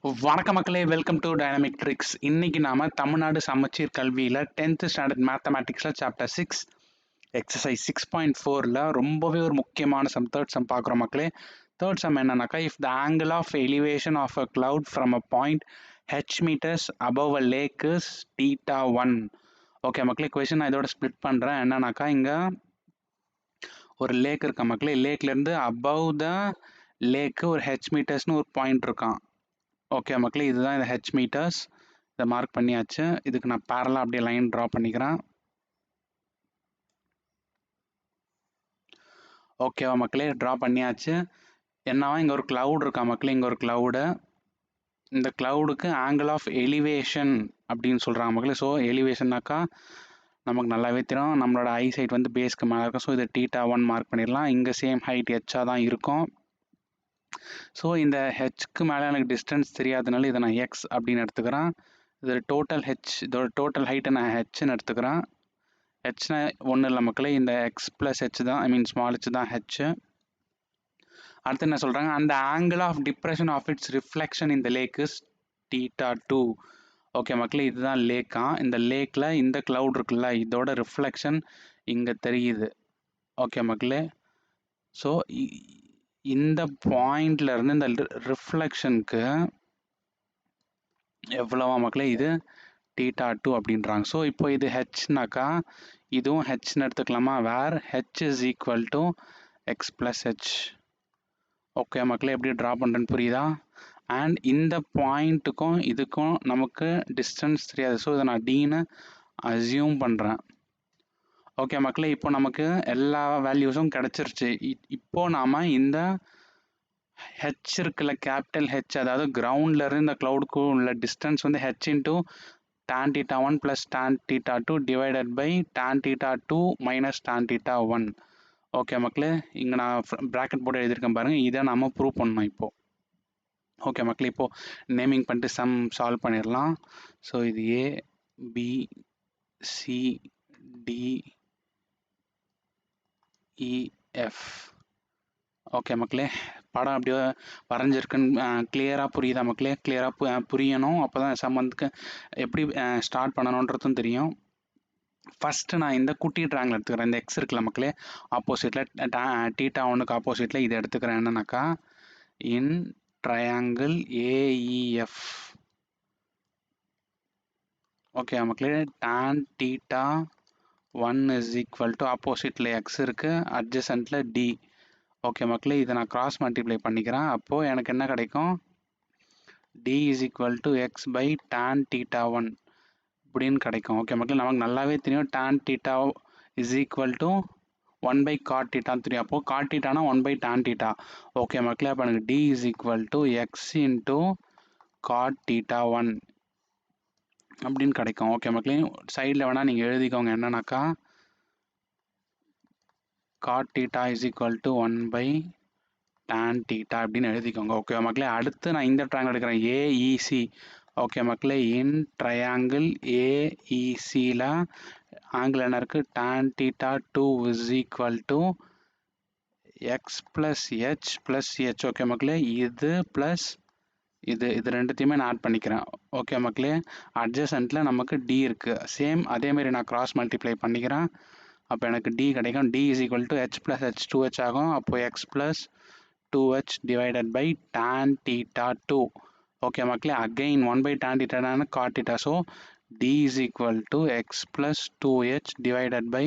வணக்க மக்களே, welcome to dynamic tricks. இன்னைக்கு நாம தமிழ்நாடு சமச்சீர் கல்வியில 10th ஸ்டாண்டர்ட் மேத்தமேட்டிக்ஸ்ல சாப்டர் 6 எக்ஸசைஸ் 6.4ல ரொம்பவே ஒரு முக்கியமான தேர்ட் சம் பார்க்குறோம் மக்களே. தேர்ட் சம் என்னன்னாக்கா, if the angle of elevation of a cloud from a point h meters above a lake is θ1. Okay மக்களே, கொஸ்டின் நான் இதோட ஸ்ப்ளிட் பண்றேன். என்னன்னாக்கா, இங்க ஒரு லேக் இருக்க மக்களே, லேக்ல இருந்து அபவ் த லேக்கு ஒரு ஹெச் மீட்டர்ஸ்னு ஒரு பாயிண்ட் இருக்கான். ஓகே மக்களே, இதுதான் இந்த ஹெச் மீட்டர்ஸ். இதை மார்க் பண்ணியாச்சு. இதுக்கு நான் பேரலாக அப்படியே லைன் ட்ரா பண்ணிக்கிறேன். ஓகேவா மக்களே, ட்ரா பண்ணியாச்சு. என்னவா, இங்கே ஒரு கிளவுட் இருக்கா மக்களே, இங்கே ஒரு கிளவுடு. இந்த கிளவுடுக்கு ஆங்கிள் ஆஃப் எலிவேஷன் அப்படின்னு சொல்கிறாங்க மக்களே. ஸோ எலிவேஷன்னாக்கா நமக்கு நல்லாவே தெரியும், நம்மளோட ஐ சைட் வந்து பேஸ்க்கு மேலே இருக்கும். ஸோ இதை θ1 மார்க் பண்ணிடலாம். இங்கே சேம் ஹைட் ஹெச்சாக தான் இருக்கும். ஸோ இந்த ஹெச்க்கு மேலே எனக்கு டிஸ்டன்ஸ் தெரியாதனால இதை நான் எக்ஸ் அப்படின்னு எடுத்துக்கிறேன். இது டோட்டல் ஹெச், இதோட டோட்டல் ஹைட்டை நான் ஹெச்ன்னு எடுத்துக்கிறேன். ஹெச்னா ஒன்றும் இல்லை மக்களே, இந்த எக்ஸ் ப்ளஸ் ஹெச் தான், ஐ மீன் ஸ்மால் ஹெச் தான் ஹெச். அடுத்து என்ன சொல்கிறாங்க, அந்த angle of depression of its reflection இந்த லேக் இஸ் θ2. ஓகே மக்களே, இதுதான் லேக்கா. இந்த லேக்கில் இந்த கிளவுட் இருக்குல்ல, இதோட ரிஃப்ளெக்ஷன் இங்கே தெரியுது. ஓகே மக்களே, ஸோ இந்த பாயிண்ட்ல இருந்து இந்த ரிஃப்ளெக்ஷனுக்கு எவ்வளவா மக்களே, இது θ2 அப்படின்றாங்க. ஸோ இப்போ இது ஹெச்னாக்கா இதுவும் ஹெச்னு எடுத்துக்கலாமா, where H is equal to X plus H. Okay மக்களே, எப்படி ட்ரா பண்ணுறேன்னு புரியுதா? அண்ட் இந்த பாயிண்ட்டுக்கும் இதுக்கும் நமக்கு டிஸ்டன்ஸ் தெரியாது. ஸோ இதை நான் டீன்னு அசியூம் பண்ணுறேன். ஓகே மக்களே, இப்போ நமக்கு எல்லா வேல்யூஸும் கிடச்சிருச்சு. இப்போ நாம் இந்த ஹெச் இருக்குல்ல, கேபிட்டல் ஹெச், அதாவது கிரவுண்ட்லேருந்து இந்த க்ளவுடுக்கும் உள்ள டிஸ்டன்ஸ் வந்து H into tan θ1 plus tan θ2 divided by tan θ2 minus tan θ1. Okay மக்களே, இங்கே நான் ப்ராக்கெட் போட்டு எழுதியிருக்கேன் பாருங்கள். இதை நம்ம ப்ரூவ் பண்ணணும் இப்போது. ஓகே மக்களே, இப்போது நேமிங் பண்ணிட்டு சம் சால்வ் பண்ணிடலாம். ஸோ இது A B C D E F. Okay மக்களே, படம் அப்படியே வரைஞ்சிருக்குன்னு கிளியராக புரியுதா மக்களே? கிளியராக புரியணும். அப்போ தான் சம் வந்து எப்படி ஸ்டார்ட் பண்ணணுன்றதும் தெரியும். ஃபஸ்ட்டு நான் இந்த குட்டி ட்ராங்கிள் எடுத்துக்கிறேன். இந்த எக்ஸ் இருக்குல்ல மக்களே, ஆப்போசிட்டில் θ1க்கு ஆப்போசிட்டில் இதை எடுத்துக்கிறேன். என்னன்னாக்கா, இன் ட்ரையாங்கிள் ஏஇஎஃப். ஓகே மக்களே, tan θ1 இஸ் ஈக்குவல் டு ஆப்போசிட்டில் எக்ஸ் இருக்குது, அட்ஜசன்ட்டில் டி. ஓகே மக்களே, இதை நான் கிராஸ் மல்டிப்ளை பண்ணிக்கிறேன். அப்போது எனக்கு என்ன கிடைக்கும், d is equal to x by tan θ1 இப்படின்னு கிடைக்கும். ஓகே மக்களே, நமக்கு நல்லாவே தெரியும் tan θ is equal to 1 by cot θன்னு தெரியும். அப்போது காட் θனா 1 பை tan θ. ஓகே மக்களே, அப்போ எனக்கு D is equal to X into cot θ1 அப்படின்னு கிடைக்கும். ஓகே மக்களே, சைடில் வேணால் நீங்கள் எழுதிக்கோங்க. என்னன்னாக்கா, cot θ is equal to 1 by tan θ அப்படின்னு எழுதிக்கோங்க. ஓகே மக்களே, அடுத்து நான் இந்த ட்ரையாங்கிள் எடுக்கிறேன், ஏஇசி. ஓகே மக்களே, இன் ட்ரையாங்கிள் ஏஇசியில் ஆங்கிள் என்ன இருக்குது, tan θ2 is equal to X plus h plus H. Okay மக்களே, இது ப்ளஸ் இது ரெண்டுத்தையுமே நான் ஆட் பண்ணிக்கிறேன். ஓகே மக்களே, அட்ஜசன்ட்டில் நமக்கு டி இருக்குது. சேம் அதேமாரி நான் கிராஸ் மல்டிப்ளை பண்ணிக்கிறேன். அப்போ எனக்கு டி கிடைக்கும். D is equal to h plus h 2h ஆகும். அப்போது x plus 2h divided by tan θ2. Okay மக்களே, again 1 by tan θ cot θ. So d is equal to X plus 2h divided by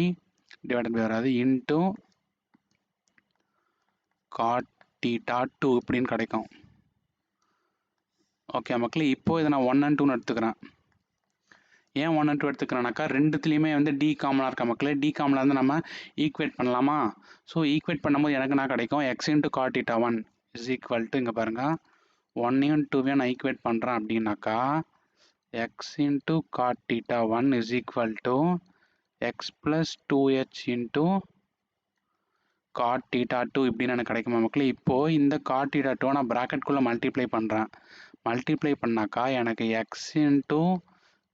வராது into cot θ2 இப்படின்னு கிடைக்கும். Okay மக்களே, இப்போ இதை நான் 1 and 2ன்னு எடுத்துக்கிறேன். ஏன் 1 and 2 எடுத்துக்கிறேன்னாக்கா, ரெண்டுத்துலேயுமே வந்து டி காமனாக இருக்க மக்களே. டி காமனாக வந்து நம்ம ஈக்குவேட் பண்ணலாமா? ஸோ ஈக்குவேட் பண்ணும்போது எனக்கு என்ன கிடைக்கும், x into cot θ1 is equal to, இங்கே பாருங்கள், 1ஐயும் 2ஐயும் நான் ஈக்குவேட் பண்ணுறேன் அப்படின்னாக்கா, x into cot θ1 is equal to X plus 2h into cot θ2 இப்படின்னு எனக்கு கிடைக்குமா மக்களே? இப்போது இந்த காட் θ2 நான் ப்ராக்கெட்குள்ளே மல்டிப்ளை பண்ணுறேன். மல்டிப்ளை பண்ணாக்கா எனக்கு x into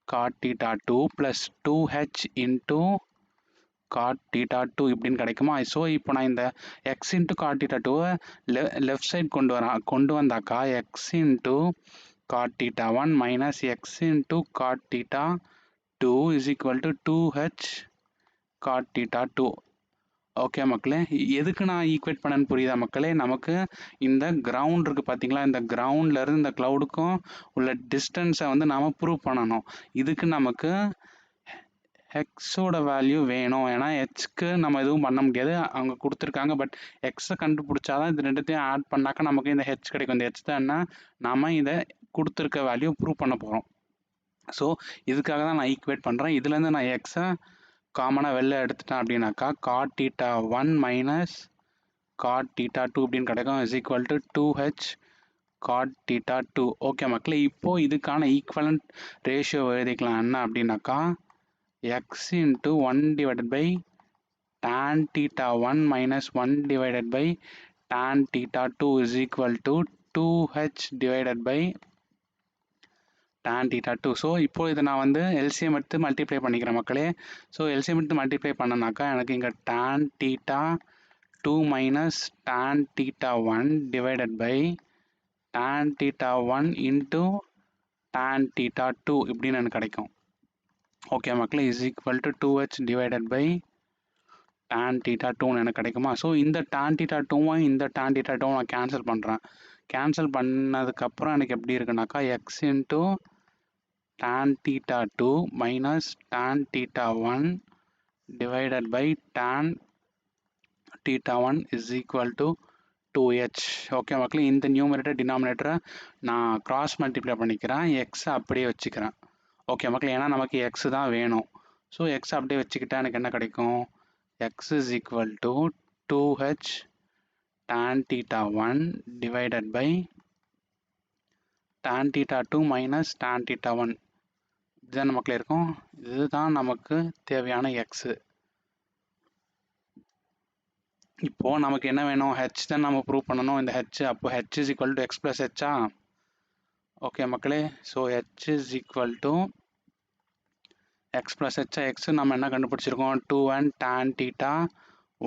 cot θ2 plus 2h into cot θ2 இப்படின்னு கிடைக்குமா? ஸோ இப்போ நான் இந்த x into cot θ2 left side கொண்டு வந்தாக்கா, x into cot theta 1 minus x into cot theta 2 is equal to 2h cot theta 2. Okay மக்களே, எதுக்கு நான் ஈக்குவேட் பண்ணேன்னு புரியுதா மக்களே? நமக்கு இந்த கிரவுண்ட் இருக்குது பார்த்தீங்களா, இந்த கிரவுண்ட்லேருந்து இந்த க்ளவுடுக்கும் உள்ள டிஸ்டன்ஸை வந்து நாம் ப்ரூவ் பண்ணணும். இதுக்கு நமக்கு ஹெக்ஸோட வேல்யூ வேணும். ஏன்னா ஹெச்க்கு நம்ம எதுவும் பண்ண முடியாது, அவங்க கொடுத்துருக்காங்க. பட் எக்ஸை கண்டுபிடிச்சாதான் இது ரெண்டுத்தையும் ஆட் பண்ணாக்கா நமக்கு இந்த ஹெச் கிடைக்கும். இந்த ஹெச் தான் என்ன, நாம் இதை கொடுத்துருக்க வேல்யூ ப்ரூவ் பண்ண போகிறோம். ஸோ இதுக்காக தான் நான் ஈக்குவேட் பண்ணுறேன். இதுலேருந்து நான் எக்ஸை காமனாக வெளில எடுத்துட்டேன் அப்படின்னாக்கா cot theta 1 minus cot theta 2 அப்படின்னு கிடைக்கும். Is equal to 2h cot theta 2. Okay மக்களே, இப்போது இதுக்கான ஈக்குவலண்ட் ரேஷியோ எழுதிக்கலாம். என்ன அப்படின்னாக்கா x into 1 divided by tan theta 1 minus 1 divided by tan theta 2 is equal to 2h divided by tan theta 2. So இப்போ இதை நான் வந்து எல்சிஎம் எடுத்து மல்டிப்ளை பண்ணிக்கிறேன் மக்களே. ஸோ எல்சிஎம் எடுத்து மல்டிப்ளை பண்ணனாக்கா எனக்கு இங்கே tan theta 2 minus tan theta 1 divided by tan theta 1 into tan theta 2 இப்படின்னு எனக்கு கிடைக்கும். ஓகே மக்களே, is equal to 2h divided by tan theta 2 எனக்கு கிடைக்குமா? ஸோ இந்த tan theta 2 இந்த tan theta 2 நான் கேன்சல் பண்ணுறேன். கேன்சல் பண்ணதுக்கப்புறம் எனக்கு எப்படி இருக்குனாக்கா x into tan theta 2 minus tan theta 1 divided by tan theta 1 is equal to 2h. Okay மக்களே, இந்த நியூமரேட்டர் டினாமினேட்டரை நான் கிராஸ் மல்டிப்ளை பண்ணிக்கிறேன், எக்ஸை அப்படியே வச்சுக்கிறேன். ஓகே மக்களே, ஏன்னா நமக்கு எக்ஸ் தான் வேணும். ஸோ எக்ஸ் அப்படியே வச்சுக்கிட்டா எனக்கு என்ன கிடைக்கும், x is equal to 2h tan theta 1 divided by tan theta 2 minus tan theta 1. இதுதான் நமக்கு இருக்கும். இதுதான் நமக்கு தேவையான எக்ஸு. இப்போது நமக்கு என்ன வேணும், ஹெச் தான் நம்ம ப்ரூவ் பண்ணணும். இந்த ஹெச், அப்போ h is equal to X plus ஹெச்சா. ஓகே மக்களே, so h is equal to X plus ஹெச்சா. எக்ஸு நம்ம என்ன கண்டுபிடிச்சிருக்கோம், 2 tan theta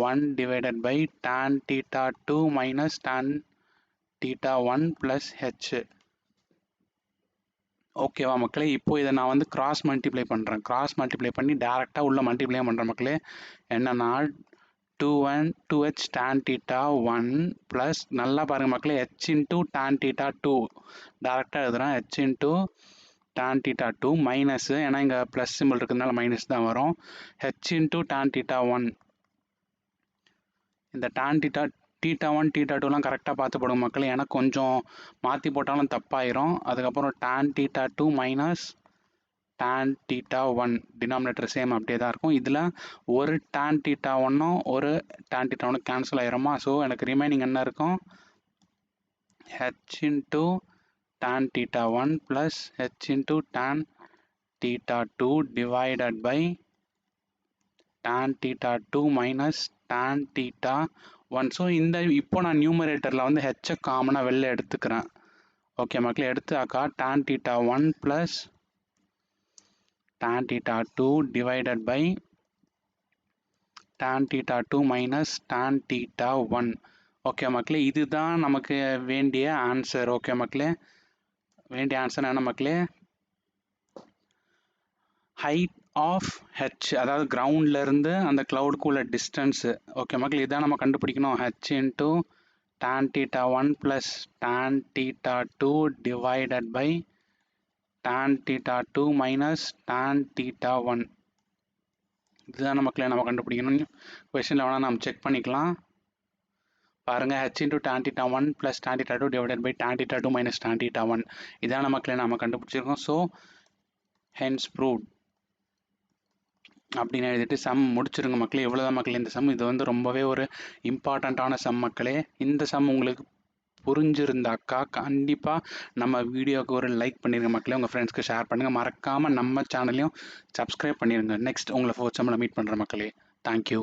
1 divided by tan theta 2 minus tan theta 1 plus h. ஓகேவா மக்களே, இப்போ இதை நான் வந்து கிராஸ் மல்டிப்ளை பண்ணுறேன். கிராஸ் மல்டிப்ளை பண்ணி டேரெக்டாக உள்ள மல்டிப்ளை பண்ணுறேன் மக்களே. என்னன்னா 2h tan theta 1 ப்ளஸ், நல்லா பாருங்கள் மக்களே, h இன்ட்டு tan theta 2 டேரெக்டாக எழுதுகிறேன். h into tan theta 2 minus, ஏன்னா இங்கே ப்ளஸ் சிம்பிள் இருக்கிறதுனால மைனஸ் தான் வரும். h into tan theta 1. இந்த tan theta 1 theta 2லாம் கரெக்டாக பார்த்து போடுங்க மக்களே, ஏன்னா கொஞ்சம் மாற்றி போட்டாலும் தப்பாயிரும். அதுக்கப்புறம் tan theta 2 minus tan theta 1 denominator same அப்படியே தான் இருக்கும். இதில் ஒரு tan theta 1ம் ஒரு tan theta 1 கேன்சல் ஆயிருமா. ஸோ எனக்கு ரிமைனிங் என்ன இருக்கும், h into tan theta 1 plus h into tan theta 2 divided by tan theta 2 minus tan theta 1. So இந்த இப்போ நான் நியூமரேட்டரில் வந்து ஹெச்சை காமனாக வெளில எடுத்துக்கிறேன். ஓகே மக்களே, எடுத்தாக்கா tan theta 1 plus tan theta 2 divided by tan theta 2 minus tan theta 1. Okay மக்களே, இதுதான் நமக்கு வேண்டிய ஆன்சர். ஓகே மக்களே, வேண்டிய ஆன்சர் என்ன மக்களே, ஹைட் ஆஃப் ஹெச், அதாவது கிரவுண்ட்லேருந்து அந்த க்ளவுடுக்கு உள்ள டிஸ்டன்ஸு. ஓகே மக்களே, இதான் நம்ம கண்டுபிடிக்கணும். H into tan theta 1 plus tan theta 2 divided by tan theta 2 minus tan theta 1. இதுதான் நமக்கு நம்ம கண்டுபிடிக்கணும். கொஸ்டினில் வேணால் நம்ம செக் பண்ணிக்கலாம். பாருங்கள், h into tan theta 1 plus tan theta 2 divided by tan theta 2 minus tan theta 1. இதான் நமக்கு நம்ம கண்டுபிடிச்சிருக்கோம். ஸோ ஹென்ஸ் ப்ரூவ்ட் அப்படின்னு எழுதிட்டு சம் முடிச்சிருங்க மக்களே. இவ்வளோதான் மக்களே இந்த சம். இது வந்து ரொம்பவே ஒரு இம்பார்ட்டண்ட்டான சம் மக்களே. இந்த சம் உங்களுக்கு புரிஞ்சிருந்தாக்கா கண்டிப்பாக நம்ம வீடியோவுக்கு ஒரு லைக் பண்ணிடுங்க மக்களே. உங்கள் ஃப்ரெண்ட்ஸ்க்கு ஷேர் பண்ணுங்கள். மறக்காமல் நம்ம சேனலையும் சப்ஸ்கிரைப் பண்ணிடுங்க. நெக்ஸ்ட் உங்களை ஃபோர்த் சம்மில் மீட் பண்ணுற மக்களே. தேங்க்யூ.